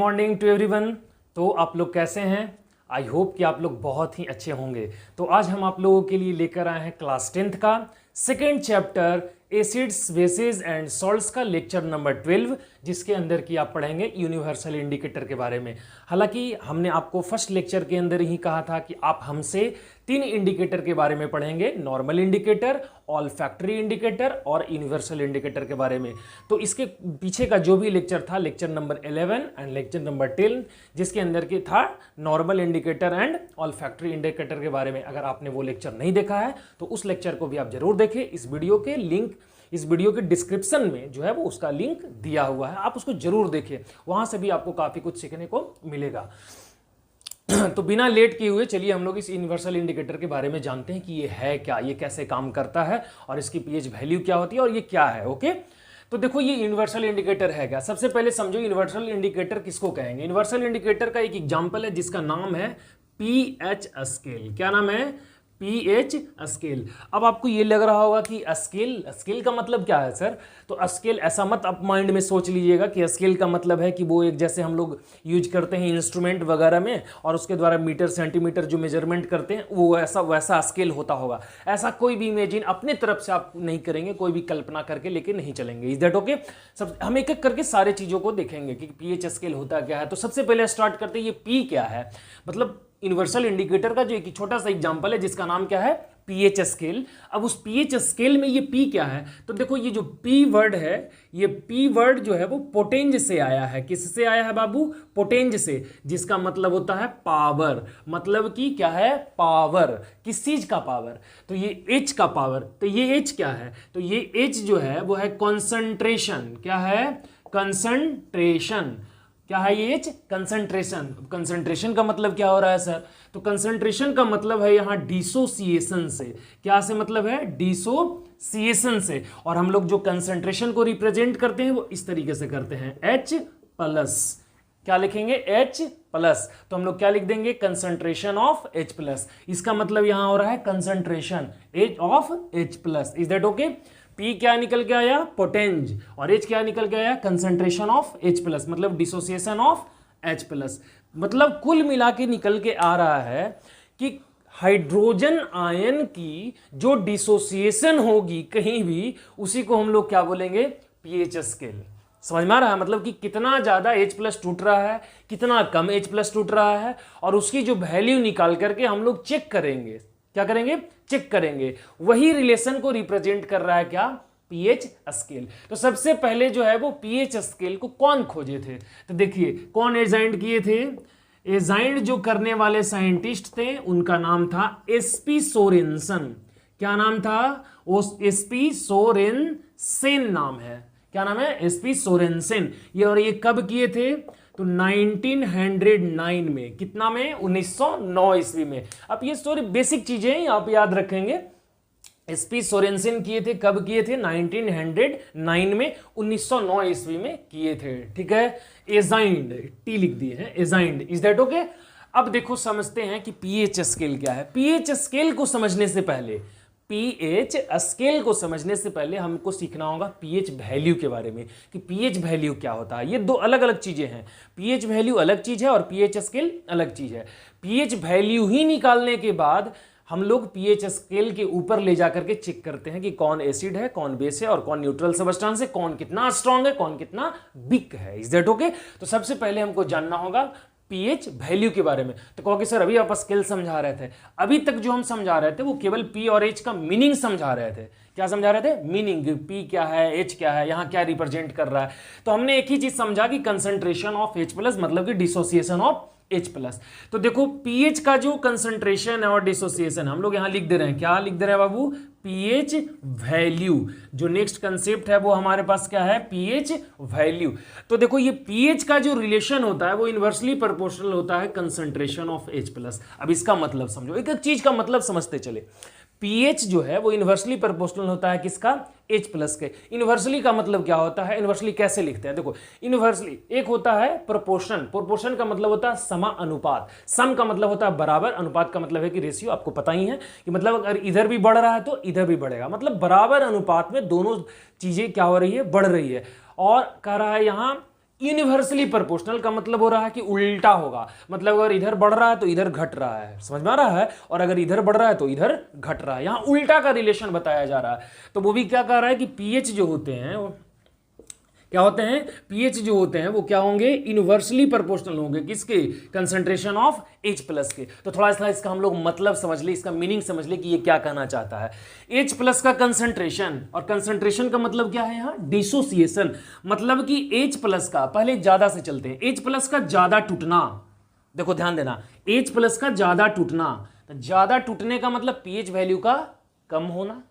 Morning to everyone. तो आप लोग कैसे हैं? आई होप कि आप लोग बहुत ही अच्छे होंगे। तो आज हम आप लोगों के लिए लेकर आए हैं क्लास 10th का second chapter acids bases and salts का लेक्चर नंबर 12, जिसके अंदर की आप पढ़ेंगे यूनिवर्सल इंडिकेटर के बारे में। हालांकि हमने आपको फर्स्ट लेक्चर के अंदर ही कहा था कि आप हमसे 3 इंडिकेटर के बारे में पढ़ेंगे, normal indicator, all factory indicator और यूनिवर्सल इंडिकेटर के बारे में। तो इसके पीछे का जो भी लेक्चर था, lecture number 11 and lecture number 10, जिसके अंदर की था normal indicator and all factory indicator के बारे में, अगर आपने वो लेक्चर नहीं देखा है तो उस लेक्चर को भी आप जरूर देखें। इस वीडियो के लिंक, इस वीडियो के डिस्क्रिप्शन में जो है वो उसका लिंक दिया हुआ है, आप उसको जरूर देखें, वहां से भी आपको काफी कुछ सीखने को मिलेगा। तो बिना लेट किए हुए चलिए हम लोग इस यूनिवर्सल इंडिकेटर के बारे में जानते हैं कि ये है क्या, ये कैसे काम करता है और इसकी पीएच वैल्यू क्या होती है और ये क्या है। ओके, तो देखो ये यूनिवर्सल इंडिकेटर है क्या। सबसे पहले समझो यूनिवर्सल इंडिकेटर किसको कहेंगे। यूनिवर्सल इंडिकेटर का एक एग्जांपल है जिसका नाम है पीएच स्केल। क्या नाम है? PH scale. अब आपको ये लग रहा होगा कि स्केल का मतलब क्या है सर? तो स्केल ऐसा मत आप माइंड में सोच लीजिएगा कि स्केल का मतलब है कि वो एक जैसे हम लोग यूज करते हैं इंस्ट्रूमेंट वगैरह में और उसके द्वारा मीटर सेंटीमीटर जो मेजरमेंट करते हैं वो वैसा स्केल होता होगा। ऐसा कोई भी इमेजिन अपने तरफ से आप नहीं करेंगे, कोई भी कल्पना करके लेके नहीं चलेंगे। Is that okay? सब हम एक एक करके सारे चीजों को देखेंगे कि पीएच स्केल होता क्या है। तो सबसे पहले स्टार्ट करते हैं, ये पी क्या है। मतलब यूनिवर्सल इंडिकेटर का जो एक छोटा सा एग्जांपल है जिसका नाम क्या है? PH scale. अब उस पीएच स्केल में ये पी क्या है? तो देखो ये जो पी वर्ड है, ये पी वर्ड जो है वो पोटेंज से आया है। किससे आया है बाबू? पोटेंज से, जिसका मतलब होता है पावर। मतलब कि क्या है? पावर। किस चीज का पावर? तो ये एच का पावर। तो ये एच क्या है? तो ये एच जो है वो है कंसंट्रेशन। क्या है? कंसंट्रेशन। क्या है ये एच? कंसंट्रेशन। कंसंट्रेशन का मतलब क्या हो रहा है सर? तो कंसंट्रेशन का मतलब है यहां डिसोसिएशन से। क्या से मतलब है? डिसोसिएशन से। और हम लोग जो कंसंट्रेशन को रिप्रेजेंट करते हैं वो इस तरीके से करते हैं, H प्लस। क्या लिखेंगे? H plus. तो हम लोग क्या लिख देंगे? Concentration of H plus. इसका मतलब यहां हो रहा है concentration of H plus. Is that okay? P क्या निकल के आया? पोटेंज। और H क्या निकल के आया? कंसंट्रेशन ऑफ H प्लस, मतलब डिसोसिएशन ऑफ H प्लस। मतलब कुल मिला के निकल के आ रहा है कि हाइड्रोजन आयन की जो डिसोसिएशन होगी कहीं भी, उसी को हम लोग क्या बोलेंगे? PH scale. समझ में आ रहा है? मतलब कि कितना ज्यादा H प्लस टूट रहा है, कितना कम H प्लस टूट रहा है, और उसकी जो वैल्यू निकाल करके हम लोग चेक करेंगे। क्या करेंगे? चेक करेंगे। वही रिलेशन को रिप्रेजेंट कर रहा है क्या? PH scale. तो सबसे पहले जो है वो पीएच स्केल को कौन खोजे थे? तो देखिए कौन एजाइंड किए थे। एजाइंड जो करने वाले साइंटिस्ट थे उनका नाम था एसपी सोरेनसन। क्या नाम था? एसपी सोरेनसेन नाम है। क्या नाम है? एसपी सोरेनसेन। ये और ये कब किए थे? तो 1909 में। कितना में? 1909 ईस्वी में। अब ये स्टोरी बेसिक चीजें आप याद रखेंगे। एसपी सोरेनसेन किए थे, कब किए थे? 1909 में, 1909 ईस्वी में किए थे। ठीक है, एजाइंड, टी लिख दिए हैं, एजाइंड। Is that okay? अब देखो समझते हैं कि पीएच स्केल क्या है। पीएच स्केल को समझने से पहले, पीएच स्केल को समझने से पहले हमको सीखना होगा पीएच वैल्यू के बारे में, कि पीएच वैल्यू क्या होता है। ये दो अलग अलग चीजें हैं। पीएच वैल्यू अलग चीज है और पीएच स्केल अलग चीज है। पीएच वैल्यू ही निकालने के बाद हम लोग पीएच स्केल के ऊपर ले जाकर के चेक करते हैं कि कौन एसिड है, कौन बेस है और कौन न्यूट्रल सब्सटेंस है, कौन कितना स्ट्रांग है, कौन कितना वीक है। Is that okay? तो सबसे पहले हमको जानना होगा पीएच वैल्यू के बारे में। तो कहोगे सर अभी आप स्केल समझा रहे थे, अभी तक जो हम समझा रहे थे वो केवल पी और एच का मीनिंग समझा रहे थे। क्या समझा रहे थे? मीनिंग। पी क्या है, एच क्या है, यहां क्या रिप्रेजेंट कर रहा है। तो हमने एक ही चीज समझा कि कंसंट्रेशन ऑफ H प्लस, मतलब कि डिसोसिएशन ऑफ H प्लस। तो देखो पीएच का जो कंसंट्रेशन है और डिसोसिएशन हम लोग यहां लिख दे रहे हैं। क्या लिख दे रहे हैं बाबू? PH value. जो नेक्स्ट कंसेप्ट है वो हमारे पास क्या है? PH value. तो देखो ये पीएच का जो रिलेशन होता है वो इनवर्सली प्रोपोर्शनल होता है कंसंट्रेशन ऑफ H प्लस। अब इसका मतलब समझो, एक एक चीज का मतलब समझते चले। पीएच जो है वो इनवर्सली प्रोपोर्शनल होता है किसका? H प्लस के। इनवर्सली का मतलब क्या होता है? इनवर्सली कैसे लिखते हैं? देखो इनवर्सली एक होता है प्रोपोर्शन। प्रोपोर्शन का मतलब होता है समानुपात। सम का मतलब होता है बराबर, अनुपात का मतलब है कि रेशियो। आपको पता ही है कि मतलब अगर इधर भी बढ़ रहा है तो इधर भी बढ़ेगा, मतलब बराबर अनुपात में दोनों चीजें क्या हो रही है? बढ़ रही है। और कह रहा है यहां यूनिवर्सली प्रोपोर्शनल का मतलब हो रहा है कि उल्टा होगा, मतलब अगर इधर बढ़ रहा है तो इधर घट रहा है, समझ में आ रहा है, और अगर इधर बढ़ रहा है तो इधर घट रहा है, यहां उल्टा का रिलेशन बताया जा रहा है। तो वो भी क्या कह रहा है कि पीएच जो होते हैं वो क्या होते हैं, पीएच जो होते हैं वो क्या होंगे, इनवर्सली प्रोपोर्शनल होंगे किसके, कंसंट्रेशन ऑफ H प्लस के। तो थोड़ा सा इसका हम लोग मतलब समझ ले, इसका मीनिंग समझ ले कि ये क्या कहना चाहता है। H प्लस का कंसंट्रेशन, और कंसंट्रेशन का मतलब क्या है यहाँ, डिसोसिएशन, मतलब कि H प्लस का, पहले ज्यादा से चलते हैं, H प्लस का ज्यादा टूटना, देखो ध्यान देना, H प्लस का ज्यादा टूटना, तो ज्यादा टूटने का मतलब पीएच वैल्यू का कम होना।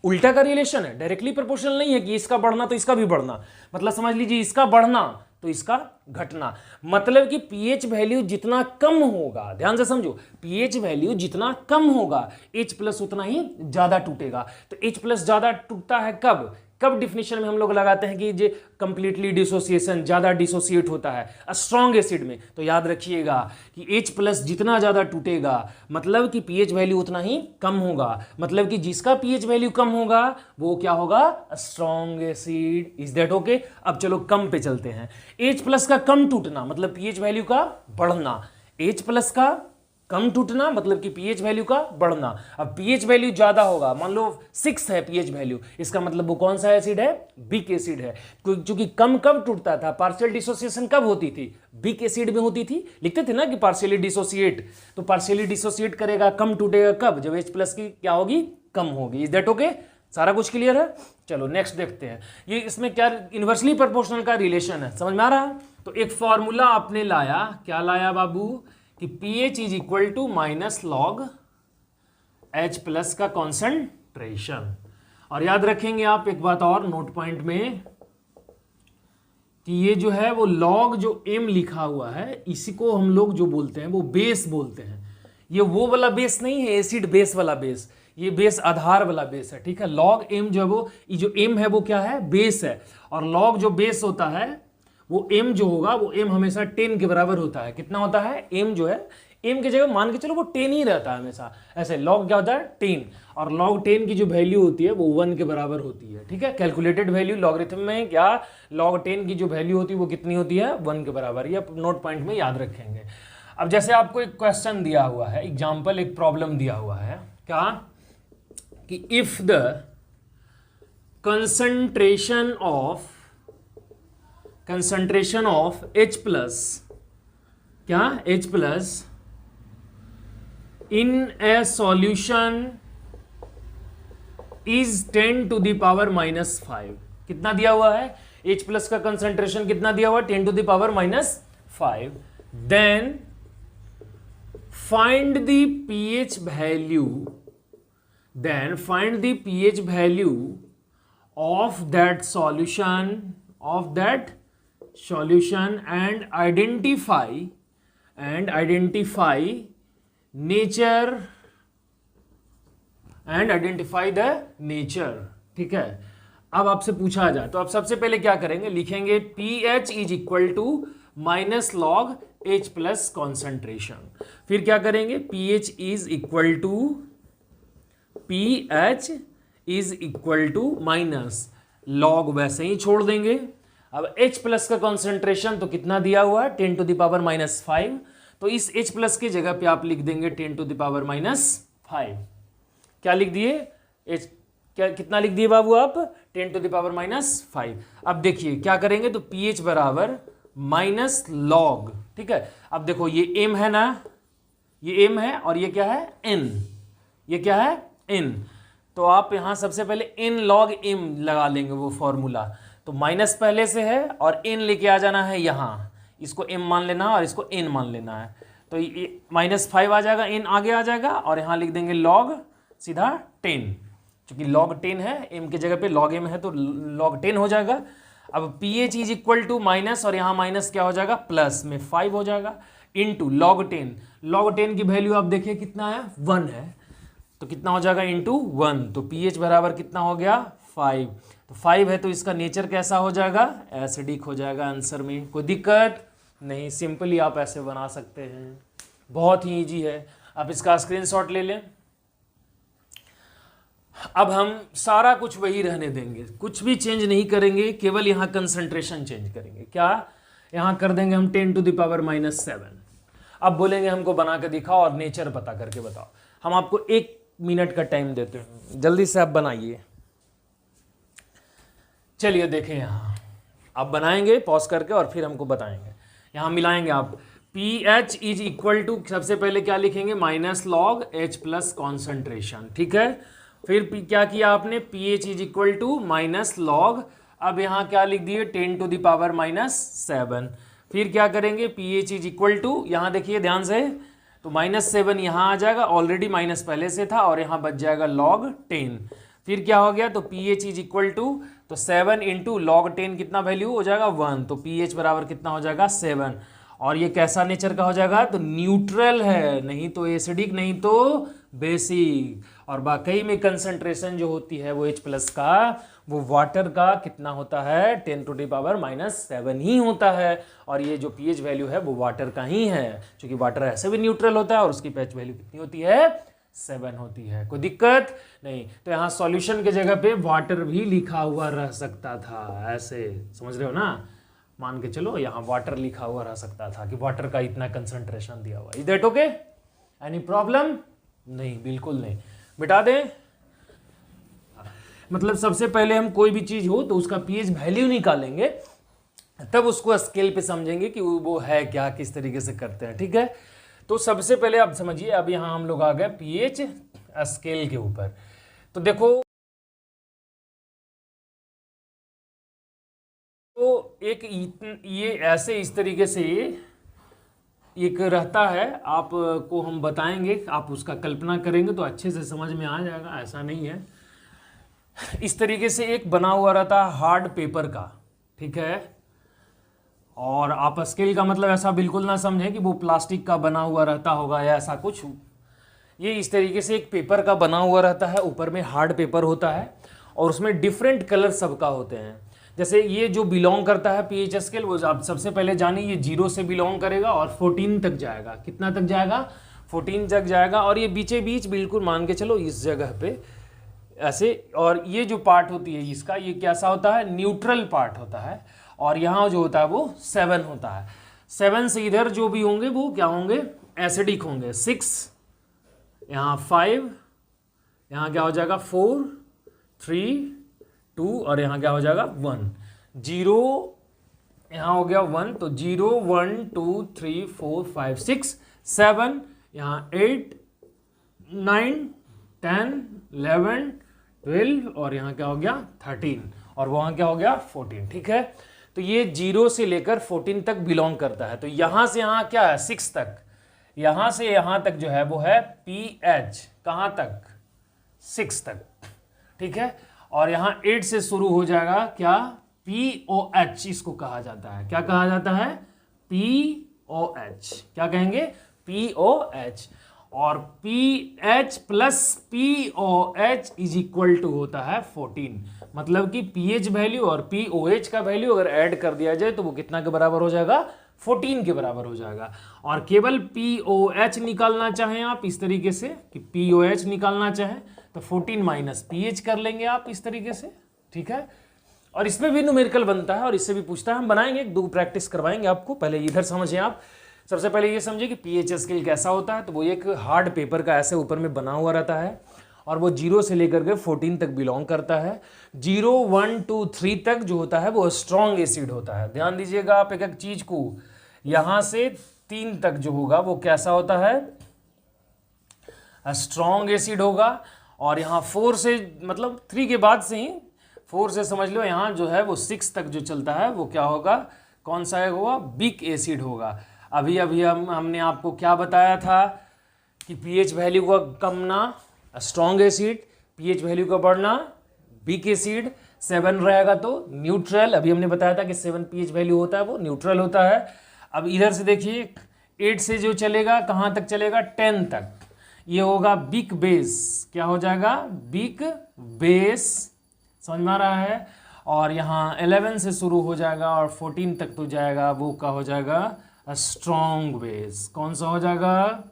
उल्टा का रिलेशन है, डायरेक्टली प्रोपोर्शनल नहीं है कि इसका बढ़ना तो इसका भी बढ़ना, मतलब समझ लीजिए इसका बढ़ना तो इसका घटना, मतलब कि पीएच वैल्यू जितना कम होगा, ध्यान से समझो, पीएच वैल्यू जितना कम होगा H प्लस उतना ही ज्यादा टूटेगा। तो H प्लस ज्यादा टूटता है कब, कब डिफिनेशन में हम लोग लगाते हैं कि ये कंप्लीटली डिसोसिएशन, ज्यादा डिसोसिएट होता है स्ट्रॉन्ग एसिड में। तो याद रखिएगा कि H प्लस जितना ज्यादा टूटेगा मतलब कि पीएच वैल्यू उतना ही कम होगा, मतलब कि जिसका पीएच वैल्यू कम होगा वो क्या होगा, strong acid. Is that okay. अब चलो कम पे चलते हैं। H प्लस का कम टूटना मतलब पीएच वैल्यू का बढ़ना, H प्लस का कम टूटना मतलब कि पीएच वैल्यू का बढ़ना। अब पीएच वैल्यू ज्यादा होगा, मान लो 6 है पीएच वैल्यू, इसका मतलब वो कौन सा एसिड है, बिक एसिड है। क्योंकि कम कब टूटता था, पार्शियल डिसोसिएशन कब होती थी, बिक एसिड में होती थी, लिखते थे ना कि पार्शियली डिसोसिएट, तो पार्शियली डिसोसिएट करेगा, कम टूटेगा कब, जब H प्लस की क्या होगी, कम होगी। इज दैट ओके, सारा कुछ क्लियर है। चलो नेक्स्ट देखते हैं, ये इसमें क्या इनवर्सली प्रोपोर्शनल का रिलेशन है, समझ में आ रहा है। तो एक फॉर्मूला आपने लाया, क्या लाया बाबू, कि pH is equal to minus log H plus का कॉन्सेंट्रेशन। और याद रखेंगे आप एक बात और नोट पॉइंट में, कि ये जो है वो लॉग जो M लिखा हुआ है इसी को हम लोग जो बोलते हैं वो बेस बोलते हैं। ये वो वाला बेस नहीं है एसिड बेस वाला बेस, ये बेस आधार वाला बेस है, ठीक है। लॉग M जो है वो, ये जो M है वो क्या है, बेस है, और लॉग जो बेस होता है वो m जो होगा वो m हमेशा 10 के बराबर होता है। कितना होता है, m जो है, m की जगह मान के चलो वो 10 ही रहता है हमेशा, ऐसे log क्या होता है 10, और log 10 की जो वैल्यू होती है वो 1 के बराबर होती है, ठीक है। कैलकुलेटेड वैल्यू लॉगरिथम में क्या, log 10 की जो वैल्यू होती है वो कितनी होती है, 1 के बराबर। ये नोट पॉइंट में याद रखेंगे। अब जैसे आपको एक क्वेश्चन दिया हुआ है, एग्जाम्पल एक प्रॉब्लम दिया हुआ है, क्या कि if the concentration of H plus, क्या H plus in a solution is 10 to the power minus 5। कितना दिया हुआ है, H प्लस का कंसंट्रेशन कितना दिया हुआ है, 10 to the power minus 5। Then find the pH value, then find the pH value of that solution and identify the nature, ठीक है। अब आपसे पूछा जाए तो आप सबसे पहले क्या करेंगे, लिखेंगे pH is equal to minus log H plus concentration. फिर क्या करेंगे, pH is equal to pH is equal to minus log, वैसे ही छोड़ देंगे। अब H प्लस का कॉन्सेंट्रेशन तो कितना दिया हुआ है, 10 टू द पावर माइनस 5, तो इस H प्लस की जगह पे आप लिख देंगे 10 टू द पावर माइनस 5। क्या लिख दिए, H क्या कितना लिख दिए बाबू आप, 10 टू द पावर माइनस 5। अब देखिए क्या करेंगे, तो pH बराबर माइनस लॉग, ठीक है। अब देखो ये M है ना, ये M है, और ये क्या है N, ये क्या है N, तो आप यहां सबसे पहले n log m लगा लेंगे वो फॉर्मूला। तो माइनस पहले से है और n लेके आ जाना है यहां, इसको m मान लेना है और इसको n मान लेना है, तो ये -5 आ जाएगा, n आगे आ जाएगा, और यहां लिख देंगे log सीधा 10, क्योंकि log 10 है, m की जगह पे log m है तो log 10 हो जाएगा। अब pH is equal to minus, और यहाँ माइनस क्या हो जाएगा, प्लस में 5 हो जाएगा, इंटू log 10। log 10 की वैल्यू आप देखिए कितना है, 1 है, तो कितना हो जाएगा, इंटू 1, तो pH बराबर कितना हो गया, 5। तो 5 है तो इसका नेचर कैसा हो जाएगा, एसिडिक हो जाएगा। आंसर में कोई दिक्कत नहीं, सिंपली आप ऐसे बना सकते हैं, बहुत ही इजी है। आप इसका स्क्रीनशॉट ले लें। अब हम सारा कुछ वही रहने देंगे, कुछ भी चेंज नहीं करेंगे, केवल यहाँ कंसंट्रेशन चेंज करेंगे। क्या, यहाँ कर देंगे हम 10⁻⁻⁷। अब बोलेंगे हमको बना के दिखाओ और नेचर पता करके बताओ। हम आपको 1 मिनट का टाइम देते हैं, जल्दी से आप बनाइए। चलिए देखें, यहाँ आप बनाएंगे पॉज करके और फिर हमको बताएंगे। यहाँ मिलाएंगे आप pH इज इक्वल टू, सबसे पहले क्या लिखेंगे, -log H+ कॉन्सेंट्रेशन, ठीक है। फिर क्या किया आपने, pH is equal to -log, अब यहाँ क्या लिख दिए 10⁻⁷। फिर क्या करेंगे, pH इज इक्वल टू, यहाँ देखिए ध्यान से, तो -7 यहाँ आ जाएगा, ऑलरेडी माइनस पहले से था, और यहाँ बच जाएगा log 10। फिर क्या हो गया, तो pH इज इक्वल टू, तो 7 इंटू log 10 कितना वैल्यू हो जाएगा 1, तो pH बराबर कितना हो जाएगा 7। और ये कैसा नेचर का हो जाएगा, तो न्यूट्रल है, नहीं तो एसिडिक नहीं तो बेसिक। और वाकई में कंसंट्रेशन जो होती है वो H+ का, वो वाटर का कितना होता है 10⁻⁻7 ही होता है। और ये जो pH वैल्यू है वो वाटर का ही है, क्योंकि वाटर ऐसे भी न्यूट्रल होता है और उसकी pH वैल्यू कितनी होती है 7 होती है। कोई दिक्कत नहीं। तो यहाँ सॉल्यूशन के जगह पे वाटर भी लिखा हुआ रह सकता था, ऐसे समझ रहे हो ना, मान के चलो यहाँ वाटर लिखा हुआ रह सकता था कि वाटर का इतना कंसंट्रेशन दिया हुआ। Is that okay, any problem? नहीं, बिल्कुल नहीं। मिटा दें, मतलब सबसे पहले हम कोई भी चीज हो तो उसका pH वैल्यू निकालेंगे, तब उसको स्केल पे समझेंगे कि वो है क्या, किस तरीके से करते हैं, ठीक है। तो सबसे पहले आप समझिए, अब यहाँ हम लोग आ गए pH स्केल के ऊपर। तो देखो, तो एक ये ऐसे इस तरीके से एक रहता है, आपको हम बताएंगे, आप उसका कल्पना करेंगे तो अच्छे से समझ में आ जाएगा, ऐसा नहीं है। इस तरीके से एक बना हुआ रहता है हार्ड पेपर का, ठीक है। और आप स्केल का मतलब ऐसा बिल्कुल ना समझें कि वो प्लास्टिक का बना हुआ रहता होगा या ऐसा कुछ। ये इस तरीके से एक पेपर का बना हुआ रहता है, ऊपर में हार्ड पेपर होता है और उसमें डिफरेंट कलर सबका होते हैं। जैसे ये जो बिलोंग करता है pH स्केल, वो आप सबसे पहले जानिए, ये 0 से बिलोंग करेगा और 14 तक जाएगा। कितना तक जाएगा, 14 तक जाएगा। और ये बीचे बीच बिल्कुल मान के चलो इस जगह पे ऐसे, और ये जो पार्ट होती है इसका, ये कैसा होता है, न्यूट्रल पार्ट होता है। और यहाँ जो होता है वो 7 होता है। 7 से इधर जो भी होंगे वो क्या होंगे, एसिडिक होंगे। 6, यहाँ 5, यहाँ क्या हो जाएगा 4, 3, 2, और यहाँ क्या हो जाएगा 1, 0, यहाँ हो गया 1, तो 0, 1, 2, 3, 4, 5, 6, 7, यहाँ 8, 9, 10, 11, 12, और यहाँ क्या हो गया 13, और वहाँ क्या हो गया 14, ठीक है। तो ये 0 से लेकर 14 तक बिलोंग करता है। तो यहाँ से यहाँ क्या है 6 तक, यहाँ से यहाँ तक जो है वो है pH, कहाँ तक 6 तक, ठीक है। और यहाँ 8 से शुरू हो जाएगा क्या, POH इसको कहा जाता है। क्या कहा जाता है, POH। क्या कहेंगे, POH। और pH plus POH is equal to होता है 14। मतलब कि pH वैल्यू और POH का वैल्यू अगर ऐड कर दिया जाए तो वो कितना के बराबर हो जाएगा, 14 के बराबर हो जाएगा। और केवल POH निकालना चाहें आप इस तरीके से कि POH निकालना चाहें तो 14 माइनस pH कर लेंगे आप इस तरीके से, ठीक है। और इसमें भी न्यूमेरिकल बनता है और इससे भी पूछता है, हम बनाएंगे, 2 प्रैक्टिस करवाएंगे आपको। पहले इधर समझें आप, सबसे पहले ये समझिए कि pH स्केल कैसा होता है। तो वो एक हार्ड पेपर का ऐसे ऊपर में बना हुआ रहता है और वो 0 से लेकर के 14 तक बिलोंग करता है। 0, 1, 2, 3 तक जो होता है वो स्ट्रॉन्ग एसिड होता है। ध्यान दीजिएगा आप एक एक चीज को, यहाँ से 3 तक जो होगा वो कैसा होता है, स्ट्रॉन्ग एसिड होगा। और यहाँ 4 से, मतलब 3 के बाद से ही 4 से समझ लो, यहाँ जो है वो 6 तक जो चलता है वो क्या होगा, कौन सा होगा, वीक एसिड होगा। अभी हमने आपको क्या बताया था कि pH वैल्यू का कमना स्ट्रॉन्ग एसिड, pH वैल्यू का बढ़ना वीक एसिड, 7 रहेगा तो न्यूट्रल। अभी हमने बताया था कि 7 pH वैल्यू होता है वो न्यूट्रल होता है। अब इधर से देखिए 8 से जो चलेगा कहाँ तक चलेगा, 10 तक, ये होगा वीक बेस। क्या हो जाएगा, वीक बेस, समझ में आ रहा है। और यहाँ 11 से शुरू हो जाएगा और 14 तक तो जाएगा, वो क्या हो जाएगा, स्ट्रॉन्ग बेस। कौन सा हो जाएगा,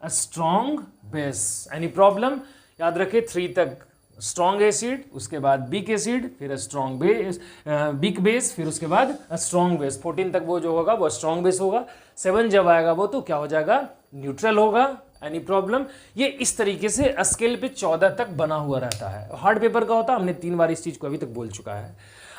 स्ट्रॉन्ग बेस। एनी प्रॉब्लम, याद रखें 3 तक स्ट्रॉन्ग एसिड, उसके बाद वीक एसिड, फिर स्ट्रॉन्ग बेस, वीक बेस, फिर उसके बाद स्ट्रॉन्ग बेस। 14 तक वो जो होगा वो स्ट्रॉन्ग बेस होगा। 7 जब आएगा वो तो क्या हो जाएगा, न्यूट्रल होगा। Any problem? ये इस तरीके से स्केल पे 14 तक बना हुआ रहता है। हार्ड पेपर का होता है, हमने 3 बार इस चीज़ को अभी तक बोल चुका है।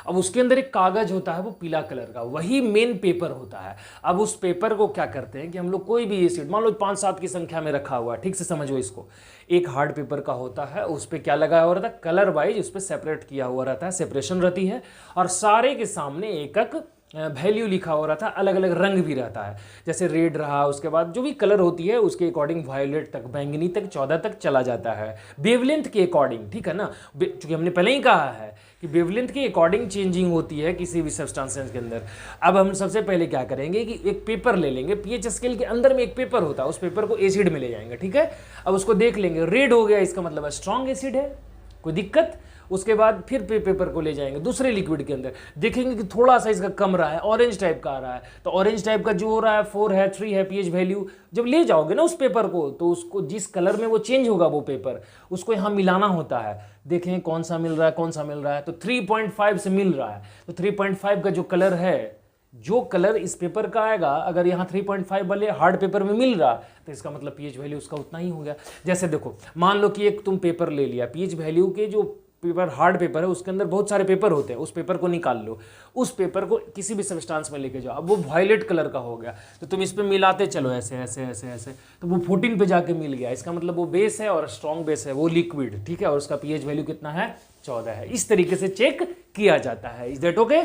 अब उसके अंदर एक कागज होता है वो पीला कलर का, वही मेन पेपर होता है। अब उस पेपर को क्या करते हैं कि हम लोग कोई भी एसिड मान लो 5-7 की संख्या में रखा हुआ है, ठीक से समझो इसको। एक हार्ड पेपर का होता है, उस पर क्या लगा हुआ रहता है, कलर वाइज उस पर सेपरेट किया हुआ रहता है, सेपरेशन रहती है, और सारे के सामने एक एक वैल्यू लिखा हो रहा था, अलग अलग रंग भी रहता है। जैसे रेड रहा, उसके बाद जो भी कलर होती है उसके अकॉर्डिंग वायलेट तक, बैंगनी तक, 14 तक चला जाता है वेवलेंथ के अकॉर्डिंग, ठीक है ना। चूंकि हमने पहले ही कहा है कि वेवलेंथ के अकॉर्डिंग चेंजिंग होती है किसी भी सब्सटेंस के अंदर। अब हम सबसे पहले क्या करेंगे कि एक पेपर ले लेंगे, पीएच स्केल के अंदर में एक पेपर होता है, उस पेपर को एसिड में ले जाएंगे, ठीक है। अब उसको देख लेंगे, रेड हो गया इसका मतलब स्ट्रॉन्ग एसिड है, कोई दिक्कत। उसके बाद फिर पेपर को ले जाएंगे दूसरे लिक्विड के अंदर, देखेंगे कि थोड़ा सा इसका कम रहा है, ऑरेंज टाइप का आ रहा है, तो ऑरेंज टाइप का जो हो रहा है 4 है, 3 है पीएच वैल्यू। जब ले जाओगे ना उस पेपर को, तो उसको जिस कलर में वो चेंज होगा वो पेपर, उसको यहाँ मिलाना होता है। देखें कौन सा मिल रहा है, कौन सा मिल रहा है, तो 3.5 से मिल रहा है। तो 3.5 का जो कलर है, जो कलर इस पेपर का आएगा, अगर यहाँ 3.5 वाले हार्ड पेपर में मिल रहा तो इसका मतलब पीएच वैल्यू उसका उतना ही हो गया। जैसे देखो, मान लो कि एक तुम पेपर ले लिया, पीएच वैल्यू के जो पेपर हार्ड पेपर है उसके अंदर बहुत सारे पेपर होते हैं, उस पेपर को निकाल लो, उस पेपर को किसी भी सब्सटेंस में लेके जाओ, अब वो वायलेट कलर का हो गया, तो तुम इस पे मिलाते चलो ऐसे ऐसे ऐसे ऐसे, तो वो 14 पे जाके मिल गया। इसका मतलब वो बेस है और स्ट्रॉन्ग बेस है, वो लिक्विड, ठीक है, और उसका पीएच वैल्यू कितना है, 14 है। इस तरीके से चेक किया जाता है। Is that okay?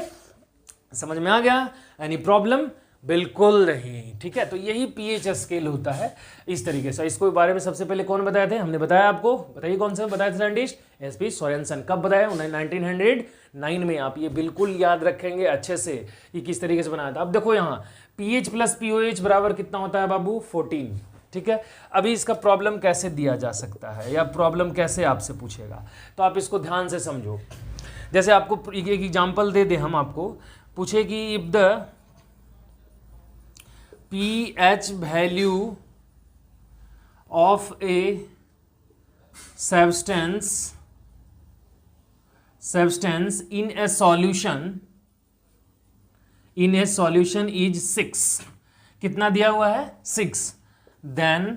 समझ में आ गया? Any problem? बिल्कुल नहीं, ठीक है। तो यही पीएच स्केल होता है इस तरीके से। इसको बारे में सबसे पहले कौन बताए थे, हमने बताया आपको, बताइए कौन सा बताया था साइंटिस्ट, एसपी सोरेनसन। कब बताया? 1909 में। आप ये बिल्कुल याद रखेंगे अच्छे से कि किस तरीके से बनाया था। अब देखो यहाँ पीएच प्लस पीओएच बराबर कितना होता है बाबू, 14, ठीक है। अभी इसका प्रॉब्लम कैसे दिया जा सकता है, या प्रॉब्लम कैसे आपसे पूछेगा, तो आप इसको ध्यान से समझो। जैसे आपको एक एग्जाम्पल दे दें हम आपको, पूछे कि if the pH value of a substance in a solution is 6, कितना दिया हुआ है, 6, then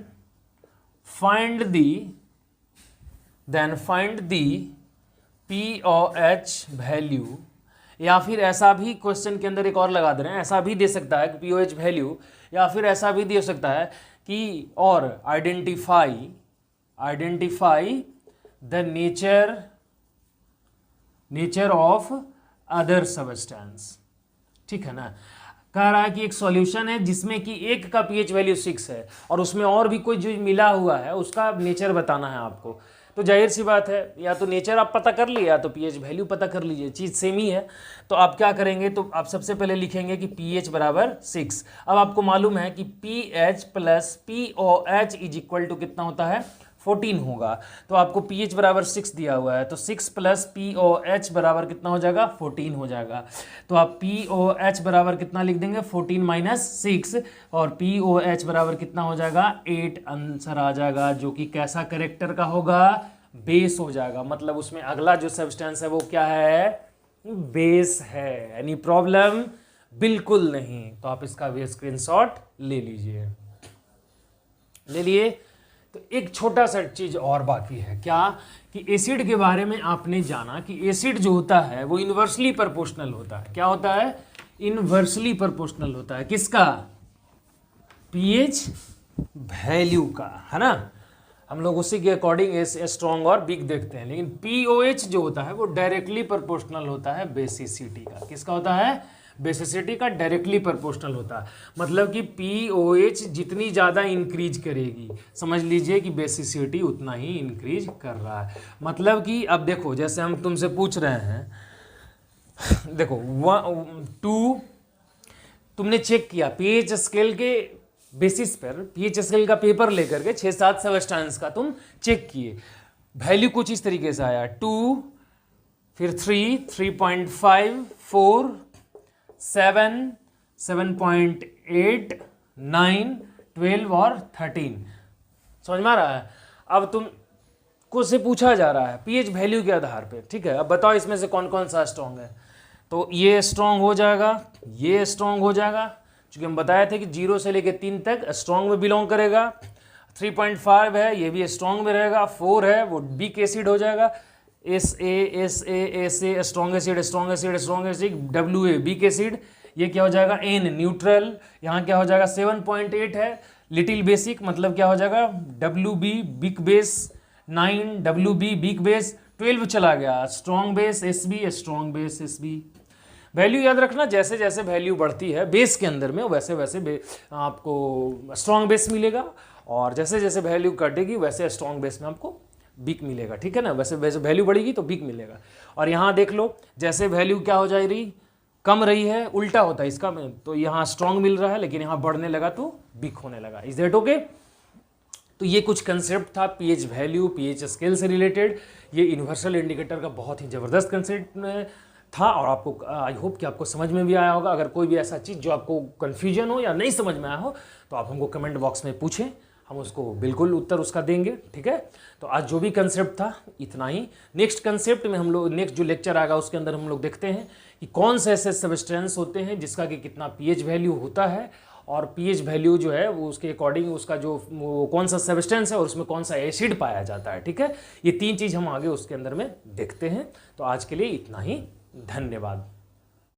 find the pOH value, या फिर ऐसा भी क्वेश्चन के अंदर एक और लगा दे रहे हैं, ऐसा भी दे सकता है कि पीओएच वैल्यू, या फिर ऐसा भी दे सकता है कि और identify the nature of other substance, ठीक है ना। कह रहा है कि एक सॉल्यूशन है जिसमें कि एक का पीएच वैल्यू 6 है और उसमें और भी कोई जो मिला हुआ है उसका नेचर बताना है आपको। तो जाहिर सी बात है, या तो नेचर आप पता कर लिए या तो पीएच वैल्यू पता कर लीजिए, चीज़ सेम ही है। तो आप क्या करेंगे, तो आप सबसे पहले लिखेंगे कि pH बराबर 6। अब आपको मालूम है कि pH plus POH is equal to कितना होता है, 14 होगा। तो आपको pH बराबर 6 दिया हुआ है, तो 6 प्लस POH बराबर कितना हो जाएगा, 14 हो जाएगा। तो आप POH बराबर कितना लिख देंगे, 14 माइनस 6, और POH बराबर कितना हो जाएगा, 8 आंसर आ जाएगा, जो कि कैसा कैरेक्टर का होगा, बेस हो जाएगा। मतलब उसमें अगला जो सब्सटेंस है वो क्या है, बेस है। Any problem? बिल्कुल नहीं। तो आप इसका भी स्क्रीनशॉट ले लीजिए, ले लिए। तो एक छोटा सा चीज और बाकी है, क्या कि एसिड के बारे में आपने जाना कि एसिड जो होता है वो इनवर्सली प्रोपोर्शनल होता है। क्या होता है, इनवर्सली प्रोपोर्शनल होता है, किसका, पीएच वैल्यू का, है ना। हम लोग उसी के अकॉर्डिंग स्ट्रॉन्ग और वीक देखते हैं, लेकिन पीओएच जो होता है वो डायरेक्टली प्रोपोर्शनल होता है बेसिसिटी का। किसका होता है, बेसिसिटी का डायरेक्टली प्रोपोर्शनल होता है। मतलब कि पीओएच जितनी ज़्यादा इंक्रीज करेगी, समझ लीजिए कि बेसिसिटी उतना ही इंक्रीज कर रहा है। मतलब कि अब देखो, जैसे हम तुमसे पूछ रहे हैं, देखो 2 तुमने चेक किया पीएच स्केल के बेसिस पर, पीएच स्केल का पेपर लेकर के 6-7 सब्सटेंस का तुम चेक किए, वैल्यू कुछ इस तरीके से आया, 2, फिर 3, 3.5, 4, 7, 7.8, 9, 12 और 13। समझ में आ रहा है? अब तुम को से पूछा जा रहा है पीएच वैल्यू के आधार पे, ठीक है। अब बताओ इसमें से कौन कौन सा स्ट्रॉन्ग है। तो ये स्ट्रॉन्ग हो जाएगा, ये स्ट्रॉन्ग हो जाएगा, क्योंकि हम बताए थे कि 0 से लेकर 3 तक स्ट्रॉन्ग में बिलोंग करेगा। 3.5 है, ये भी स्ट्रॉन्ग में रहेगा। 4 है वो वीक एसिड हो जाएगा। SA strong acid, strong acid, strong acid. WA weak acid, ये क्या हो जाएगा N न्यूट्रल। यहाँ क्या हो जाएगा 7.8 है लिटिल बेसिक, मतलब क्या हो जाएगा WB weak base 9, WB weak base 12 चला गया strong base SB, strong base SB। Value याद रखना, जैसे जैसे वैल्यू बढ़ती है बेस के अंदर में वैसे वैसे आपको स्ट्रॉन्ग बेस मिलेगा, और जैसे जैसे वैल्यू घटेगी वैसे स्ट्रॉन्ग बेस में आपको वीक मिलेगा, ठीक है ना। वैसे वैसे वैल्यू बढ़ेगी तो वीक मिलेगा। और यहाँ देख लो जैसे वैल्यू क्या हो जा रही, कम रही है, उल्टा होता है इसका में, तो यहाँ स्ट्रॉन्ग मिल रहा है लेकिन यहाँ बढ़ने लगा तो वीक होने लगा। Is that okay? तो ये कुछ कंसेप्ट था पीएच वैल्यू, पीएच स्केल से रिलेटेड। ये यूनिवर्सल इंडिकेटर का बहुत ही ज़बरदस्त कंसेप्ट था, और आपको आई होप कि आपको समझ में भी आया होगा। अगर कोई भी ऐसा चीज़ जो आपको कन्फ्यूजन हो या नहीं समझ में आया हो तो आप हमको कमेंट बॉक्स में पूछें, हम उसको बिल्कुल उत्तर उसका देंगे, ठीक है। तो आज जो भी कंसेप्ट था इतना ही। नेक्स्ट कंसेप्ट में हम लोग, नेक्स्ट जो लेक्चर आएगा उसके अंदर हम लोग देखते हैं कि कौन से ऐसे सब्सटेंस होते हैं जिसका कि कितना पीएच वैल्यू होता है, और पीएच वैल्यू जो है वो उसके अकॉर्डिंग उसका जो वो कौन सा सब्सटेंस है और उसमें कौन सा एसिड पाया जाता है, ठीक है। ये 3 चीज़ हम आगे उसके अंदर में देखते हैं। तो आज के लिए इतना ही, धन्यवाद।